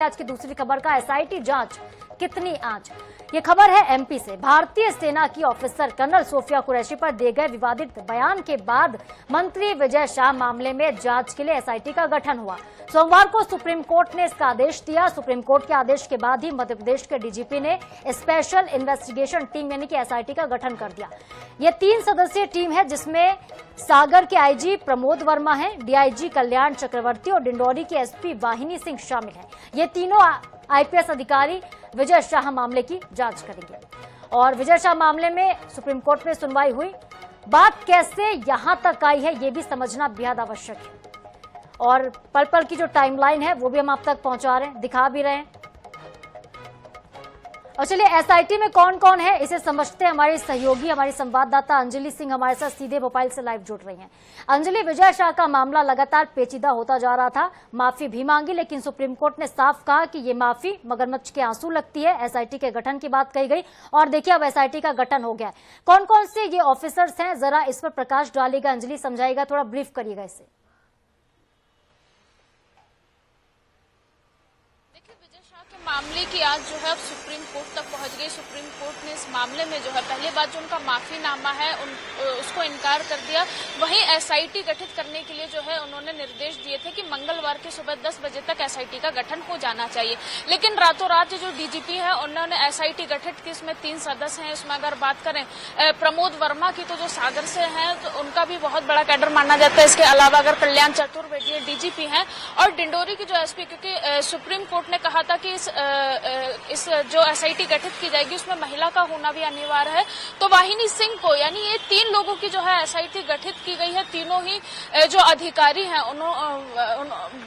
आज की दूसरी खबर का एसआईटी जांच कितनी आंच। ये खबर है एमपी से। भारतीय सेना की ऑफिसर कर्नल सोफिया कुरैशी पर दिए गए विवादित बयान के बाद मंत्री विजय शाह मामले में जांच के लिए एसआईटी का गठन हुआ। सोमवार को सुप्रीम कोर्ट ने इसका आदेश दिया। सुप्रीम कोर्ट के आदेश के बाद ही मध्य प्रदेश के डीजीपी ने स्पेशल इन्वेस्टिगेशन टीम यानी कि एसआईटी का गठन कर दिया। ये 3 सदस्यीय टीम है जिसमें सागर के आईजी प्रमोद वर्मा हैं, डीआईजी कल्याण चक्रवर्ती और डिंडौरी के एसपी वाहिनी सिंह शामिल हैं। ये तीनों आईपीएस अधिकारी विजय शाह मामले की जांच करेंगे। और विजय शाह मामले में सुप्रीम कोर्ट में सुनवाई हुई। बात कैसे यहां तक आई है ये भी समझना बेहद आवश्यक है और पल पल की जो टाइमलाइन है वो भी हम आप तक पहुंचा रहे हैं, दिखा भी रहे हैं। और चलिए एसआईटी में कौन कौन है इसे समझते हैं। हमारी सहयोगी हमारी संवाददाता अंजलि सिंह हमारे साथ सीधे भोपाल से लाइव जुड़ रही हैं। अंजलि, विजय शाह का मामला लगातार पेचीदा होता जा रहा था, माफी भी मांगी लेकिन सुप्रीम कोर्ट ने साफ कहा कि ये माफी मगरमच्छ के आंसू लगती है। एसआईटी के गठन की बात कही गई और देखिए अब एसआईटी का गठन हो गया है। कौन कौन से ये ऑफिसर्स हैं जरा इस पर प्रकाश डालेगा अंजलि, समझाएगा, थोड़ा ब्रीफ करिएगा इसे। मामले की आज जो है अब सुप्रीम कोर्ट तक पहुंच गई। सुप्रीम कोर्ट ने इस मामले में जो है पहले बात जो उनका माफीनामा है उसको इनकार कर दिया। वहीं एसआईटी गठित करने के लिए जो है उन्होंने निर्देश दिए थे कि मंगलवार की सुबह 10 बजे तक एसआईटी का गठन हो जाना चाहिए। लेकिन रातों रात जो डीजीपी है उन्होंने एसआईटी गठित की। इसमें 3 सदस्य हैं। इसमें अगर बात करें प्रमोद वर्मा की तो जो सागर से हैं तो उनका भी बहुत बड़ा कैडर माना जाता है। इसके अलावा अगर कल्याण चतुर्वेदी डीजीपी हैं और डिंडोरी की जो एसपी, क्योंकि सुप्रीम कोर्ट ने कहा था कि इस जो एसआईटी गठित की जाएगी उसमें महिला का होना भी अनिवार्य है, तो वाहिनी सिंह को यानी ये 3 लोगों की जो है एसआईटी गठित की गई है। तीनों ही जो अधिकारी हैं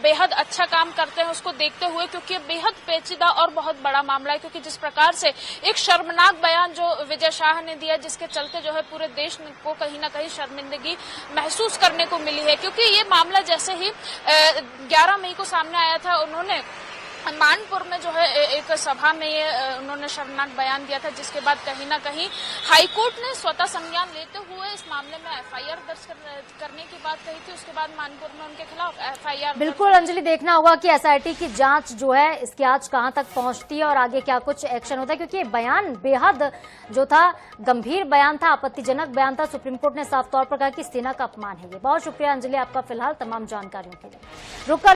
बेहद अच्छा काम करते हैं उसको देखते हुए, क्योंकि बेहद पेचीदा और बहुत बड़ा मामला है। क्योंकि जिस प्रकार से एक शर्मनाक बयान जो विजय शाह ने दिया जिसके चलते जो है पूरे देश को कहीं ना कहीं शर्मिंदगी महसूस करने को मिली है। क्योंकि ये मामला जैसे ही 11 मई को सामने आया था, उन्होंने मानपुर में जो है एक सभा में ये उन्होंने शर्मनाक बयान दिया था, जिसके बाद कहीं ना कहीं हाईकोर्ट ने स्वतः संज्ञान लेते हुए इस मामले में एफआईआर दर्ज करने की बात कही थी। उसके बाद मानपुर में उनके खिलाफ एफआईआर। बिल्कुल अंजलि, देखना होगा कि एसआईटी की जांच जो है इसकी आज कहां तक पहुंचती है और आगे क्या कुछ एक्शन होता है, क्योंकि ये बयान बेहद जो था गंभीर बयान था, आपत्तिजनक बयान था। सुप्रीम कोर्ट ने साफ तौर पर कहा कि सेना का अपमान है ये। बहुत शुक्रिया अंजलि आपका फिलहाल तमाम जानकारियों के लिए। रुक